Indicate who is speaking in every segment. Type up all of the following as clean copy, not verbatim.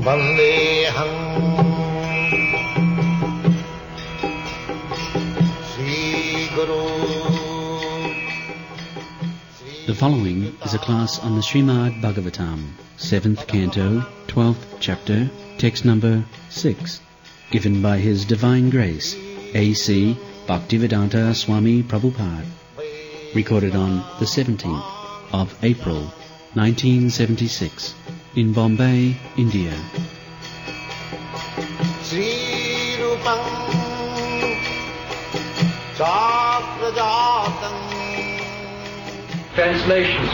Speaker 1: Vandeham Sri Guru.
Speaker 2: The following is a class on the Srimad Bhagavatam, 7th Canto, 12th Chapter, text number 6, given by His Divine Grace, A.C. Bhaktivedanta Swami Prabhupada, recorded on the 17th of April, 1976, in Bombay, India.
Speaker 1: Sri Rupam Chakrajatam.
Speaker 3: Translation.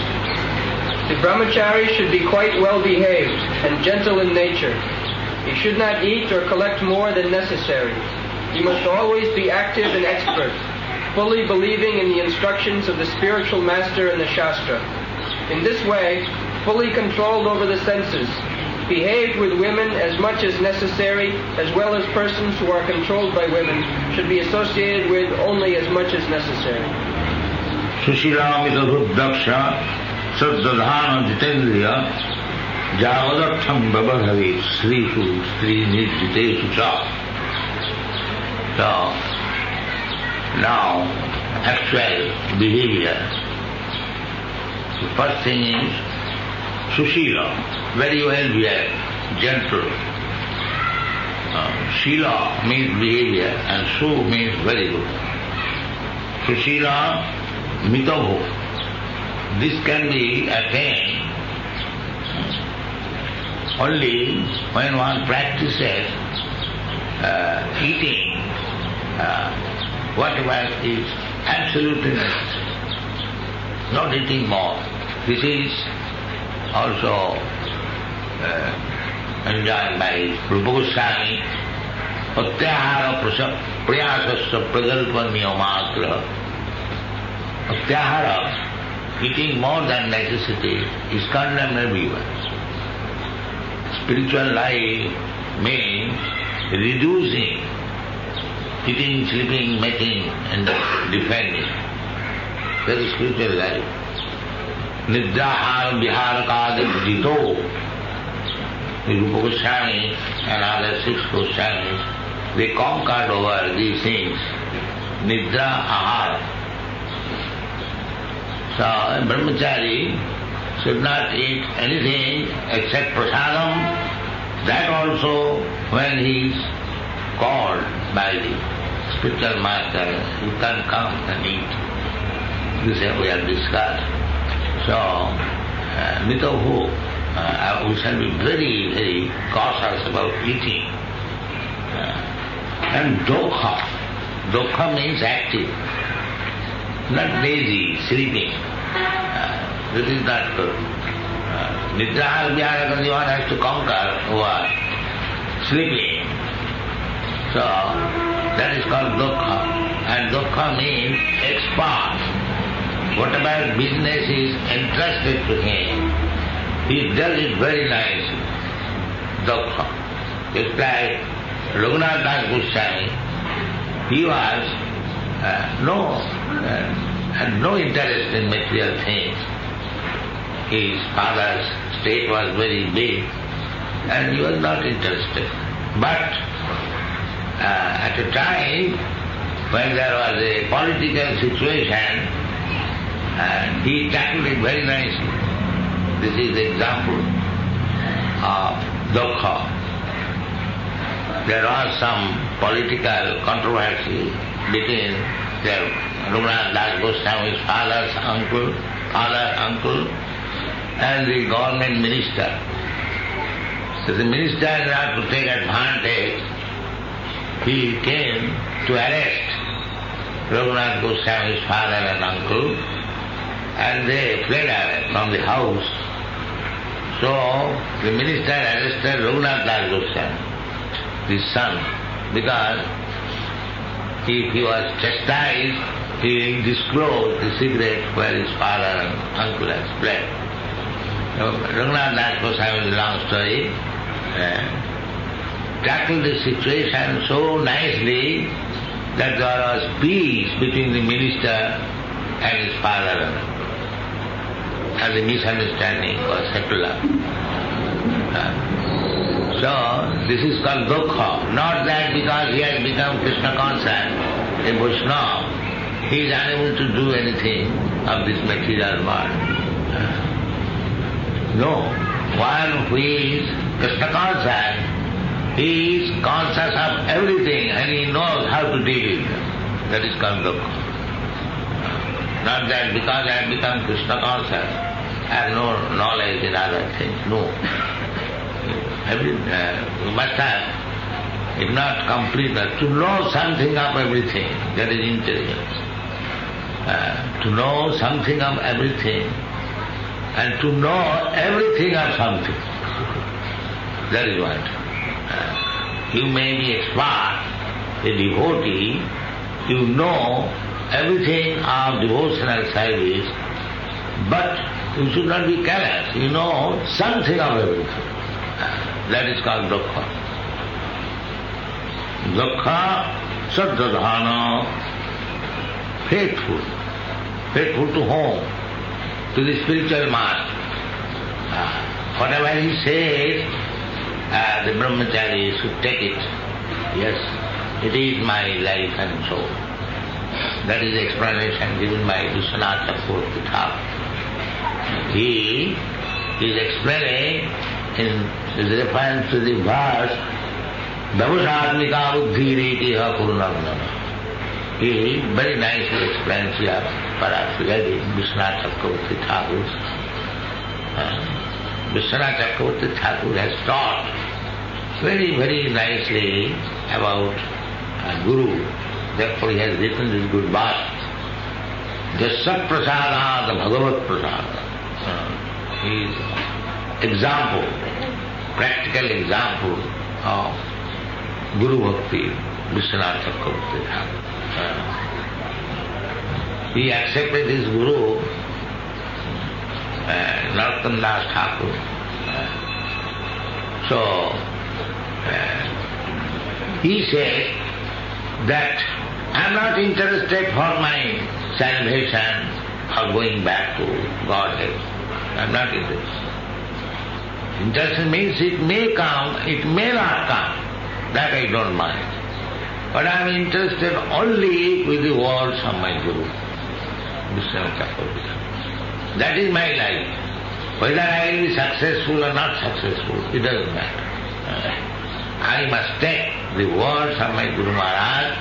Speaker 3: The brahmacari should be quite well behaved and gentle in nature. He should not eat or collect more than necessary. He must always be active and expert, fully believing in the instructions of the spiritual master and the Shastra. In this way, fully controlled over the senses, behaved with women as much as necessary, as well as persons who are controlled by women should be associated with only as much as necessary.
Speaker 4: Sushilamita Ruddaksha Saddadhana Jitendriya Javadatham Babadhavi Srishu Sri Nijitesu Cha. So, now, actual behavior. The first thing is Sushila, very well behaved, gentle. Shila means behavior and Su means very good. Sushila Mitaho. This can be attained only when one practices eating whatever is absolutely necessary, not eating more. This is also enjoined by Rupa Goswami. Pratyahara prayasasya pragalpa niyamatra. Pratyahara, eating more than necessity, is condemned everywhere. Spiritual life means reducing eating, sleeping, making and defending. That is spiritual life. Nidrahara viharakadi jito. Rupa Goswami and other 6 Goswamis, they conquered over these things. Nidra ahara. So a brahmachari should not eat anything except prasadam. That also when he is called by the spiritual master, you can come and eat. This we have discussed. So, Mitahu, we shall be very, very cautious about eating. And dokha. Dokha means active, not lazy, sleeping. This is not good. Nidraha Vyārakandi, one has to conquer over sleeping. So, that is called dukkha. And dukkha means expert. Whatever business is entrusted to him, he does it very nicely. Dukkha. Just like Raghunath Das Goswami, he was had no interest in material things. His father's estate was very big and he was not interested. But at a time when there was a political situation, he tackled it very nicely. This is the example of dukkha. There was some political controversy between Raghunath Das Goswami's father, uncle, and the government minister. So the minister, in order to take advantage, he came to arrest Raghunath Goswami's father and uncle, and they fled away from the house. So the minister arrested Raghunath Das Goswami, his son, because if he was chastised, he disclosed the secret where his father and uncle had fled. Raghunath Das Goswami is a long story. Tackled the situation so nicely that there was peace between the minister and his father. and the misunderstanding was secular. So this is called dukkha. Not that because he has become Krishna conscious, a Vaishnava, he is unable to do anything of this material world. No. One who is Krishna conscious, he is conscious of everything and he knows how to deal with it. That is called dukkha. Not that because I have become Krishna conscious, I have no knowledge in other things. No. You must have, if not complete, to know something of everything. That is intelligence. To know something of everything and to know everything of something. That is what. You may be expert, a devotee, you know everything of devotional service, but you should not be careless. You know something of everything. That is called dukkha. Dukkha, saddadhana, faithful. Faithful to whom? To the spiritual master. Whatever he says, the brahmacari should take it. Yes, it is my life and soul. That is the explanation given by Vishwanath Chakravarti Thakur. He is explaining in reference to the verse, Bhavusatmika buddhiretiha kurunamnama. He very nicely explains here, perhaps read it, Vishwanath Chakravarti Thakur. Vishwanath Chakravarti Thakur has taught very, very nicely about Guru. Therefore he has written this good verse. Jasya prasada bhagavat prasada. He is example, practical example of Guru Bhakti, Vishwanath Chakravarti Thakur. He accepted his Guru, Narottam Das Thakur. So, he said that I am not interested for my salvation or going back to Godhead. I am not interested. Interested means it may come, it may not come. That I don't mind. But I am interested only with the words of my Guru, Vishwanath Chakravarti. That is my life. Whether I will be successful or not successful, it doesn't matter. I must take the words of my Guru Maharaj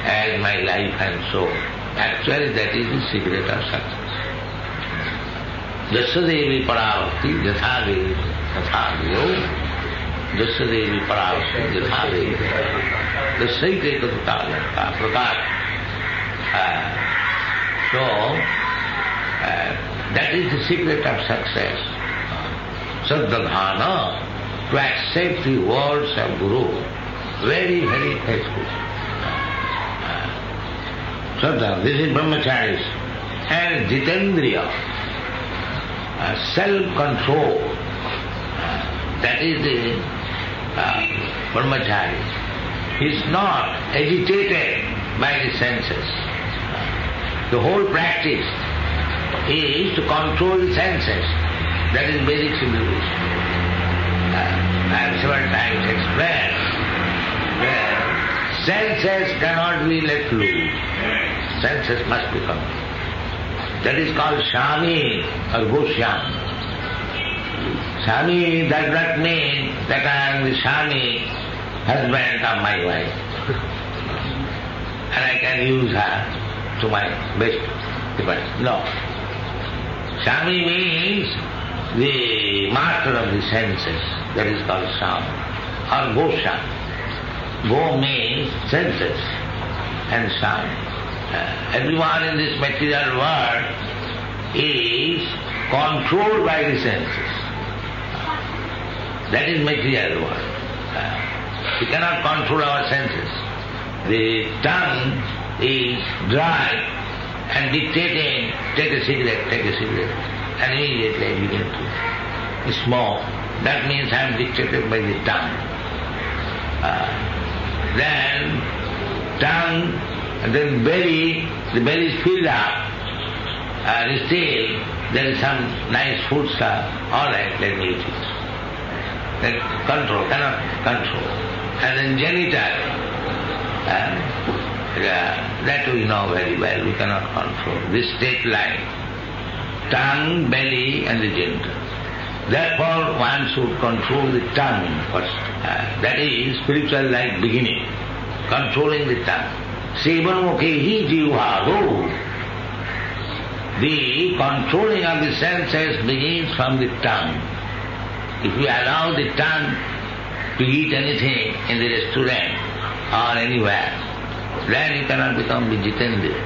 Speaker 4: as my life and soul. Actually, that is the secret of success. Jasya devi paravakti yatha devi tatha devi. Jasya devi paravakti yatha devi. Jasya ekatata prakash. So, that is the secret of success. Saddadhana, to accept the words of Guru, very, very faithful. Saddha, this is brahmacari. And jitendriya, self-control, that is the brahmacari. He is not agitated by the senses. The whole practice is to control the senses. That is basic civilization. I have several times explained that senses cannot be let loose. Senses must be controlled. That is called Swami or Goswami. Swami does not mean that I am the Swami, husband of my wife. And I can use her to my best device. No. Swami means the master of the senses. That is called Swami. Or Goswami. Go means senses and Swami. Everyone in this material world is controlled by the senses. That is material world. We cannot control our senses. The tongue is dry and dictating, take a cigarette, and immediately I begin to smoke. That means I am dictated by the tongue. Then tongue, and then belly, the belly is filled up, still there is some nice food stuff, all right, let me eat it. That control, cannot control. And then genital, that we know very well, we cannot control. This state line, tongue, belly and the genital. Therefore one should control the tongue first. That is spiritual life beginning, controlling the tongue. Sevanmukhi jivharo. The controlling of the senses begins from the tongue. If you allow the tongue to eat anything in the restaurant or anywhere, then you cannot become Jitendriya.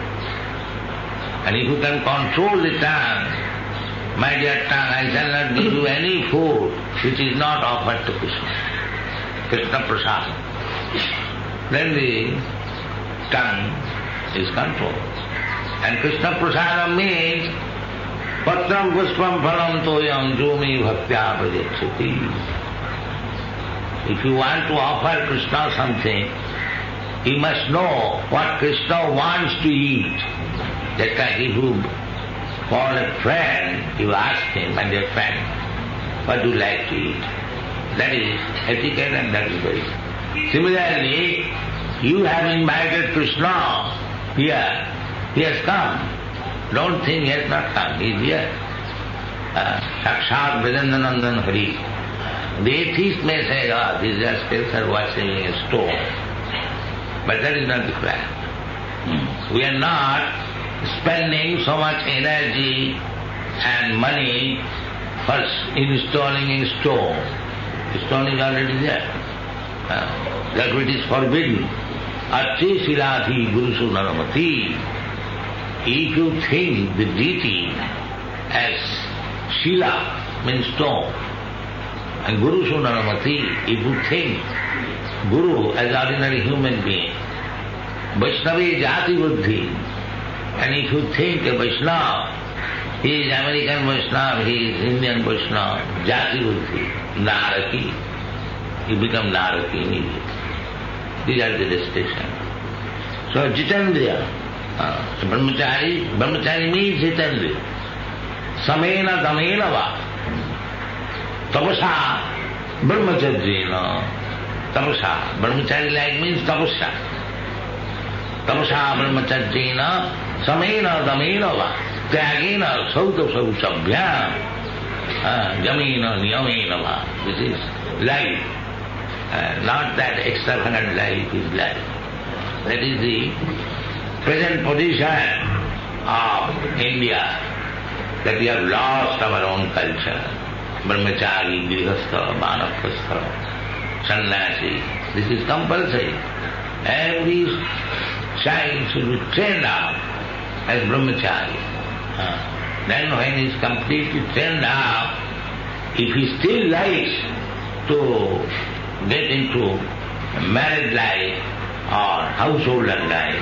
Speaker 4: And if you can control the tongue, my dear tongue, I shall not give you any food which is not offered to Krishna. Krishna Prasad. Then the tongue is controlled. And Krishna Prasada means Patram Pushpam Phalam Toyam Jumi Bhaktya Prajachati. If you want to offer Krishna something, you must know what Krishna wants to eat. Just like if you call a friend, you ask him, my dear friend, what do you like to eat? That is etiquette and that is very. Similarly, you have invited Krishna here. He has come. Don't think he has not come. He is here. Sakshat Vridandanandan Hari. The atheist may say, these rascals are worshipping a stone. But that is not required. We are not spending so much energy and money for installing a stone. The stone is already there. That which is forbidden. Arche Siladhi Gurusu Naramati. If you think the deity as Shila means stone, and Guru Sunaramati, if you think Guru as ordinary human being, Vaishnavi Jati Buddhi, and if you think a Vaishnava, he is American Vaishnava, he is Indian Vaishnava, Jati Buddhi, Naraki, you become Naraki immediately. These are the restrictions. So Jitendriya, brahmacari means Jitendriya. Samena damena va. Tapasa brahmacharjena. Tapasa. Brahmacari like means tapasa. Tapasa brahmacharjena. Samena damena va. Tyagena sauta sausabhya. Jamena niyamena va. This is life. Not that extravagant life is life. That is the present position of India, that we have lost our own culture. Brahmachari, Grihastha, Vanaprastha, Sannyasi. This is compulsory. Every child should be trained up as Brahmachari. Then when he is completely trained up, if he still likes to get into married life or householder life,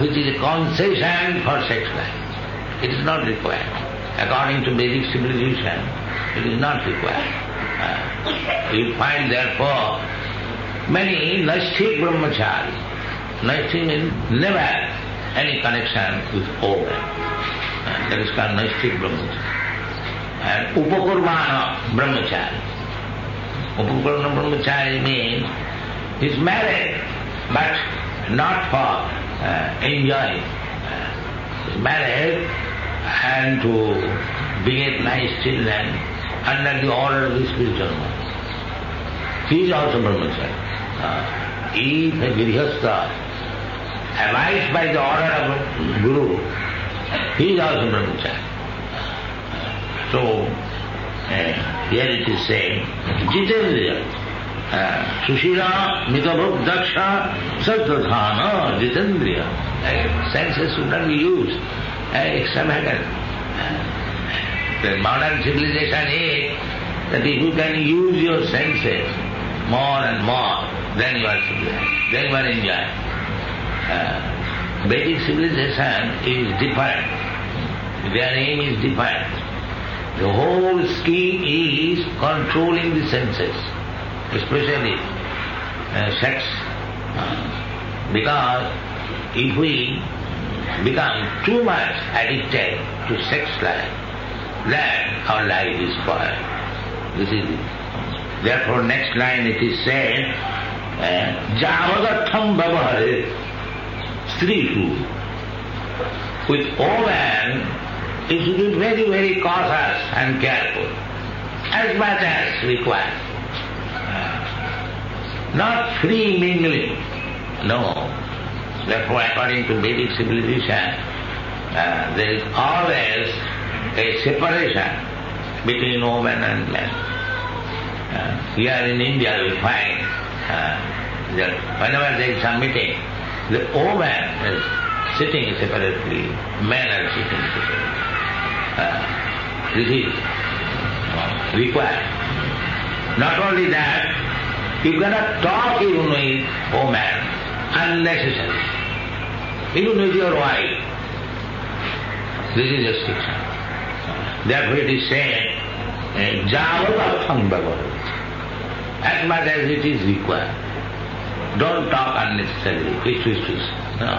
Speaker 4: which is a concession for sex life, it is not required. According to Vedic civilization, it is not required. You find therefore many Naisthik brahmachari. Naisthik means never any connection with old. That is called Naisthik brahmachari. And Upakurmana brahmachari. Upakurmana brahmachari means he is married, but not for enjoying. He is married and to beget nice children under the order of the spiritual master. He is also brahmachari. If a grihastha abides by the order of a guru, he is also brahmachari. So, here it is saying, Jitendriya, Sushila, Mitabhuk, Daksha, Sattadhana, Jitendriya. Senses should not be used extravagant. The modern civilization is that if you can use your senses more and more, then you are civilized, then you are enjoying. Vedic civilization is different. Their aim is different. The whole scheme is controlling the senses, especially sex. Because if we become too much addicted to sex life, then our life is spoiled. This is it. Therefore, next line it is said, Javadatham Bhavare Strihu. With woman, you should be very, very cautious and careful, as much as required. Not free mingling, no. Therefore, according to Vedic civilization, there is always a separation between woman and man. Here in India we find that whenever there is some meeting, the woman is sitting separately, men are sitting separately. This is required. Not only that, you cannot talk even with woman unnecessarily, even with your wife. This is restriction. Therefore it is said, Javadatham Bhagavad, as much as it is required. Don't talk unnecessarily, which. No.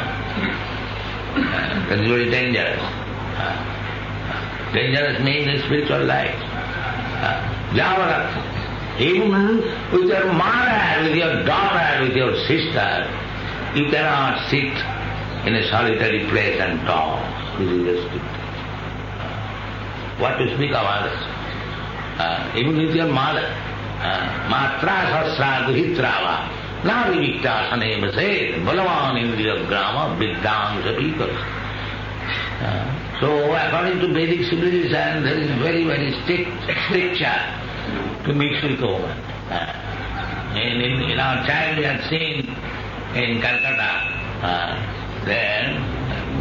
Speaker 4: That is very dangerous. Dangerous means in spiritual life. Javadatham. Even with your mother, with your daughter, with your sister, you cannot sit in a solitary place and talk. This is restricted. What to speak of others? Even with your mother. Matra sastra duhitrava na vivikta saneva se balavan indriya grama viddam sapikar. So according to Vedic civilization, there is very, very strict stricture to mix with woman. In our child we have seen in Calcutta, then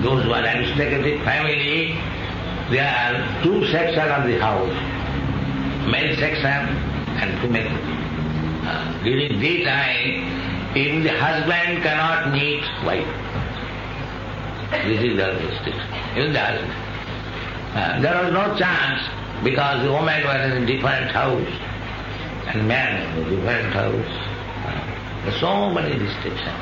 Speaker 4: those who are aristocratic family, there are two sections of the house, male section and female. During daytime, even the husband cannot meet wife. This is the restriction. Even the husband. There was no chance because the woman was in a different house and man in a different house. There are so many restrictions.